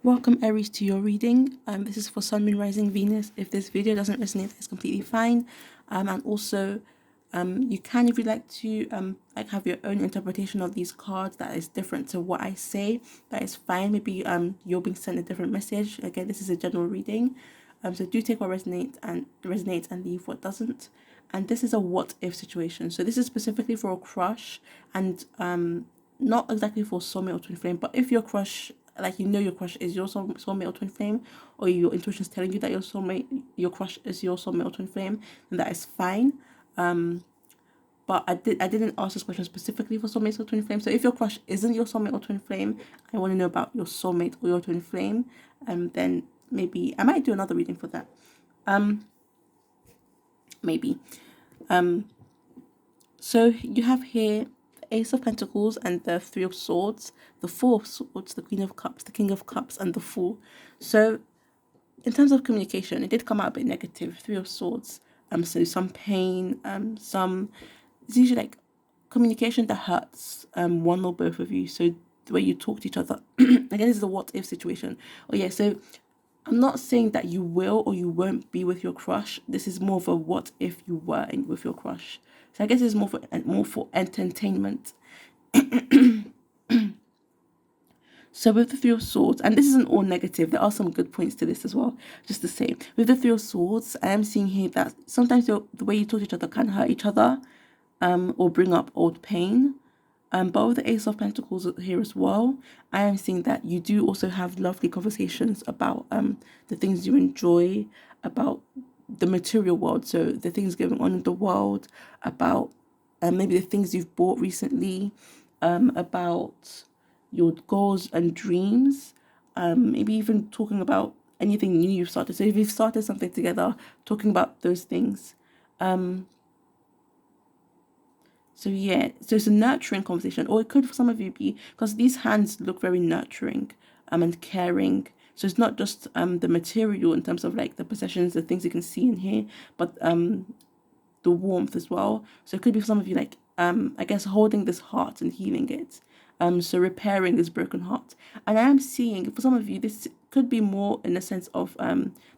Welcome Aries to your reading. This is for Sun, Moon, Rising, Venus. If this video doesn't resonate, that's completely fine. And also, you can, if you'd like to, have your own interpretation of these cards that is different to what I say. That is fine. Maybe you're being sent a different message. Again, this is a general reading. So do take what resonates and leave what doesn't. And this is a what if situation. So this is specifically for a crush and not exactly for soulmate or twin flame, but if your crush, like your crush is your soulmate or twin flame, or your intuition is telling you that your crush is your soulmate or twin flame, then that is fine. But I didn't ask this question specifically for soulmates or twin flame. So if your crush isn't your soulmate or twin flame, I want to know about your soulmate or your twin flame, then maybe I might do another reading for that. Maybe. So you have here the Ace of Pentacles and the Three of Swords, the Four of Swords, the Queen of Cups, the King of Cups, and the Fool. So in terms of communication, it did come out a bit negative. Three of Swords. So some pain, it's usually like communication that hurts one or both of you. So the way you talk to each other. Again, this is a what if situation. Oh yeah, so I'm not saying that you will or you won't be with your crush. This is more of a what if you were with your crush. So I guess it's more for entertainment. So with the Three of Swords, and this isn't all negative, there are some good points to this as well, just to say. With the Three of Swords, I am seeing here that sometimes the way you talk to each other can hurt each other, or bring up old pain. But with the Ace of Pentacles here as well, I am seeing that you do also have lovely conversations about the things you enjoy, about the material world, so the things going on in the world, about maybe the things you've bought recently, about your goals and dreams, maybe even talking about anything new you've started. So if you've started something together, talking about those things. So yeah, so it's a nurturing conversation, or it could for some of you be, because these hands look very nurturing and caring. So it's not just the material in terms of like the possessions, the things you can see in here, but the warmth as well. So it could be for some of you like I guess holding this heart and healing it. So repairing this broken heart. And I am seeing for some of you this could be more in the sense of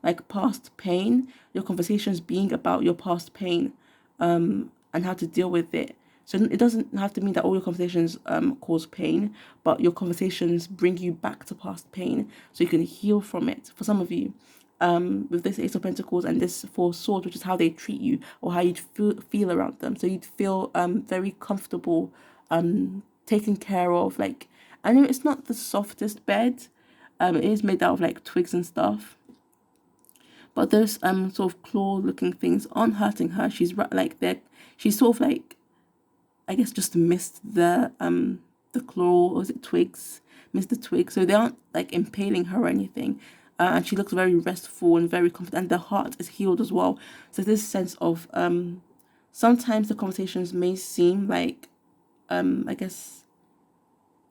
like past pain, your conversations being about your past pain and how to deal with it. So it doesn't have to mean that all your conversations cause pain, but your conversations bring you back to past pain so you can heal from it. For some of you, with this Ace of Pentacles and this Four of Swords, which is how they treat you or how you'd feel around them. So you'd feel very comfortable, taken care of. Like, I know it's not the softest bed. It is made out of like twigs and stuff. But those sort of claw-looking things aren't hurting her. She's sort of like, I guess, just missed the claw, or is it twigs? Missed the twig. So they aren't like impaling her or anything. And she looks very restful and very confident. And the heart is healed as well. So this sense of sometimes the conversations may seem like I guess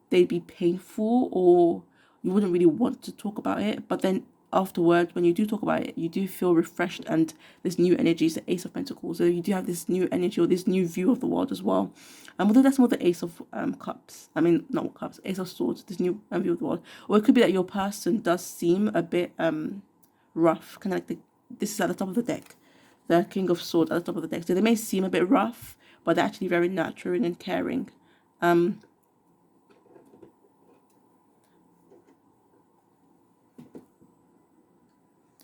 they'd be painful or you wouldn't really want to talk about it, but then afterwards when you do talk about it, you do feel refreshed, and this new energy is the Ace of Pentacles, so you do have this new energy or this new view of the world as well. Although that's more the Ace of Cups, I mean not Cups, Ace of Swords, this new view of the world. Or it could be that your person does seem a bit rough, kind of like this is at the top of the deck, the King of Swords at the top of the deck, so they may seem a bit rough, but they're actually very nurturing and caring.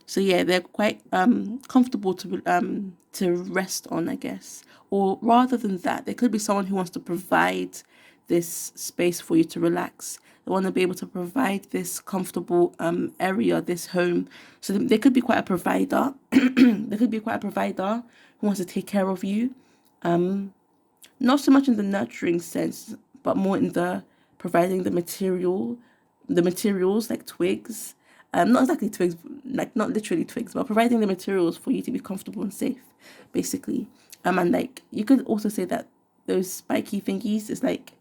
So yeah, they're quite comfortable to rest on, I guess. Or rather than that, there could be someone who wants to provide this space for you to relax. They want to be able to provide this comfortable area, this home. So they could be quite a provider. They could be quite a provider who wants to take care of you. Not so much in the nurturing sense, but more in the providing the materials like twigs. Not exactly twigs, like not literally twigs, but providing the materials for you to be comfortable and safe, basically. And like you could also say that those spiky thingies is like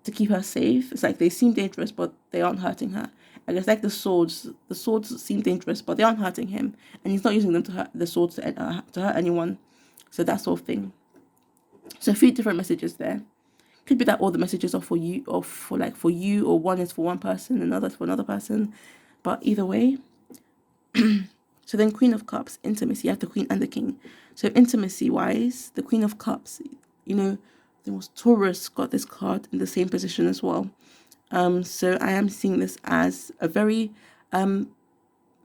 to keep her safe. It's like they seem dangerous, but they aren't hurting her. I guess like the swords seem dangerous, but they aren't hurting him, and he's not using them to hurt the swords to hurt anyone. So that sort of thing. So a few different messages there. Could be that all the messages are for you, or for you, or one is for one person, another is for another person. But either way. So then Queen of Cups, intimacy. You have the Queen and the King. So intimacy wise, the Queen of Cups, there was Taurus got this card in the same position as well. So I am seeing this as a very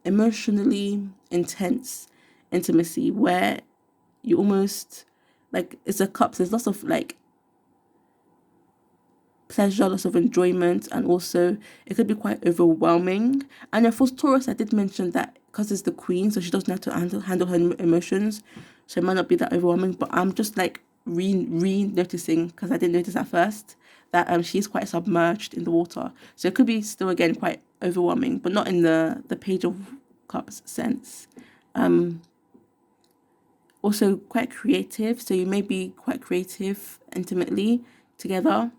emotionally intense intimacy where you almost like, it's a cups. There's lots of like pleasure, lots of enjoyment, and also it could be quite overwhelming. And then for Taurus, I did mention that because it's the queen, so she doesn't have to handle her emotions, so it might not be that overwhelming. But I'm just like re-noticing, because I didn't notice at first, that she's quite submerged in the water, so it could be still again quite overwhelming, but not in the Page of Cups sense. Also quite creative, so you may be quite creative intimately together,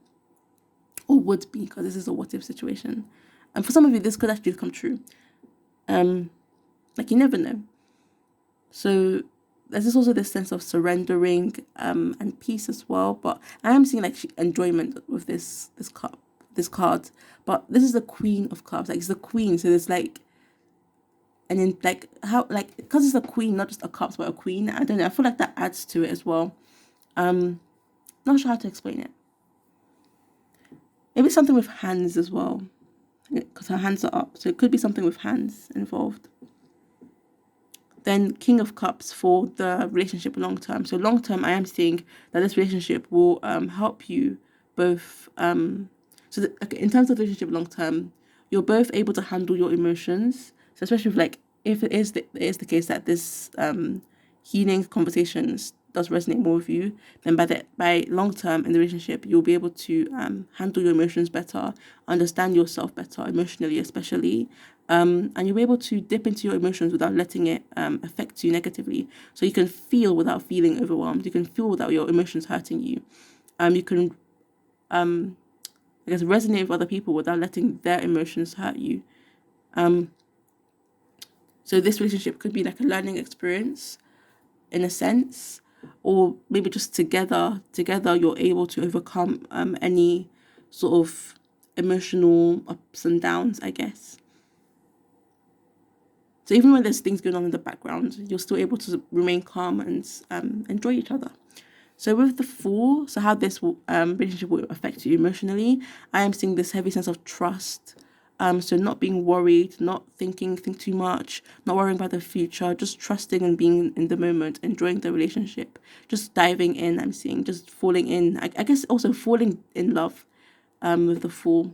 or would be, because this is a what if situation. And for some of you, this could actually come true. Like, you never know. So there's also this sense of surrendering and peace as well. But I am seeing like enjoyment with this card. But this is the Queen of Cups. Like, it's the queen, so there's like, and then like how, like, because it's a queen, not just a cups, but a queen. I don't know. I feel like that adds to it as well. Not sure how to explain it. Maybe something with hands as well, because her hands are up. So it could be something with hands involved. Then King of Cups for the relationship long term. So long term, I am seeing that this relationship will help you both. In terms of the relationship long term, you're both able to handle your emotions. So especially if, like, if it is the case that this healing conversations does resonate more with you, then by long term in the relationship, you'll be able to handle your emotions better, understand yourself better emotionally, especially, and you'll be able to dip into your emotions without letting it affect you negatively. So you can feel without feeling overwhelmed. You can feel without your emotions hurting you. You can, I guess, resonate with other people without letting their emotions hurt you. So this relationship could be like a learning experience, in a sense, or maybe just together you're able to overcome any sort of emotional ups and downs, I guess. So even when there's things going on in the background, you're still able to remain calm and enjoy each other. So with the Fool, so how this relationship will affect you emotionally, I am seeing this heavy sense of trust. So not being worried, not think too much, not worrying about the future, just trusting and being in the moment, enjoying the relationship, just diving in. I'm seeing just falling in. I guess also falling in love with the Fool,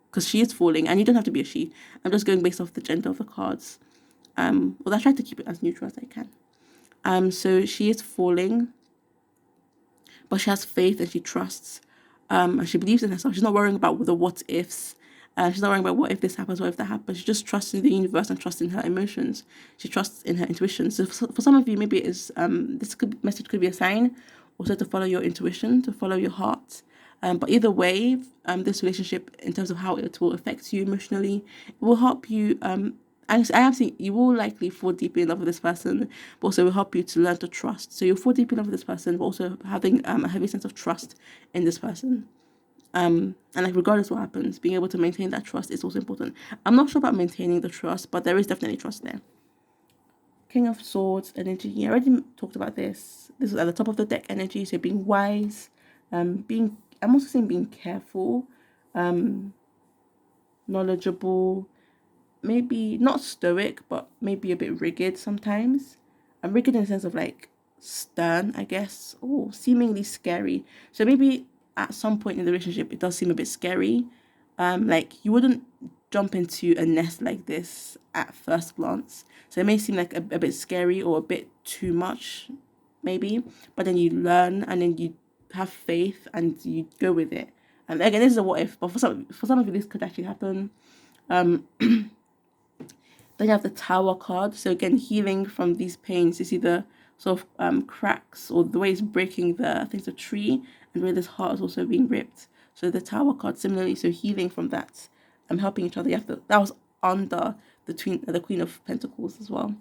because she is falling, and you don't have to be a she. I'm just going based off the gender of the cards. Well, I try to keep it as neutral as I can. So she is falling, but she has faith and she trusts. And she believes in herself. She's not worrying about the what ifs. She's not worrying about what if this happens, what if that happens. She just trusts in the universe and trusts in her emotions. She trusts in her intuition. So for some of you, maybe it is message could be a sign also to follow your intuition, to follow your heart. But either way, this relationship, in terms of how it will affect you emotionally, it will help you. I have seen you will likely fall deeply in love with this person, but also will help you to learn to trust. So you'll fall deeply in love with this person, but also having a heavy sense of trust in this person. And like, regardless of what happens, being able to maintain that trust is also important. I'm not sure about maintaining the trust, but there is definitely trust there. King of Swords energy. I already talked about this. This is at the top of the deck energy. So being wise, I'm also saying being careful, knowledgeable, maybe not stoic, but maybe a bit rigid sometimes. I'm rigid in the sense of like stern, I guess, or seemingly scary. So maybe at some point in the relationship, it does seem a bit scary. Like, you wouldn't jump into a nest like this at first glance. So it may seem like a bit scary or a bit too much, maybe. But then you learn, and then you have faith and you go with it. And again, this is a what if, but for some of you, this could actually happen. Then you have the Tower card. So again, healing from these pains. You see the sort of cracks, or the way it's breaking the, I think it's a tree, and where this heart is also being ripped. So the Tower card similarly, so healing from that. Helping each other. You have that was under the Queen of Pentacles as well.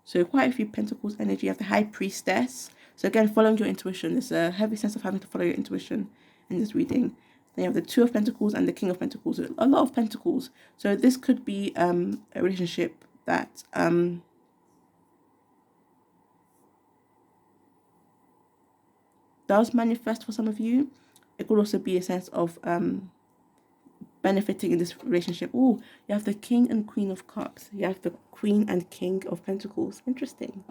So quite a few Pentacles energy. You have the High Priestess. So again, following your intuition. There's a heavy sense of having to follow your intuition in this reading. Then you have the Two of Pentacles and the King of Pentacles. A lot of Pentacles. So this could be a relationship that does manifest for some of you. It could also be a sense of benefiting in this relationship. Oh, you have the King and Queen of Cups. You have the Queen and King of Pentacles. Interesting.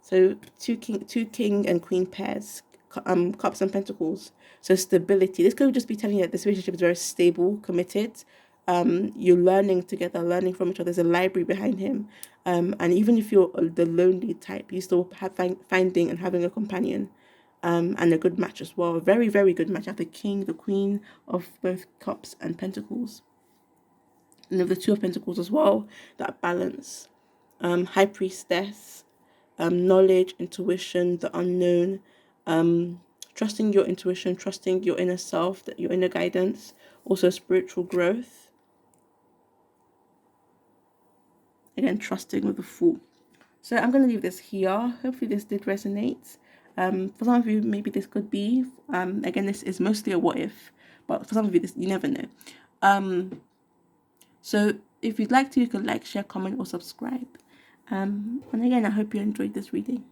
So two king and queen pairs, cups and pentacles. So stability. This could just be telling you that this relationship is very stable, committed. You're learning together, learning from each other. There's a library behind him. And even if you're the lonely type, you still have finding and having a companion. And a good match as well. A very, very good match. You have the king, the queen of both cups and pentacles. And of the Two of Pentacles as well. That balance. High Priestess. Knowledge, intuition, the unknown, trusting your intuition, trusting your inner self, that your inner guidance, also spiritual growth. Again, trusting with the Fool. So I'm going to leave this here. Hopefully this did resonate. For some of you, maybe this could be. Again, this is mostly a what if, but for some of you, this you never know. So if you'd like to, you could like, share, comment, or subscribe. And again, I hope you enjoyed this reading.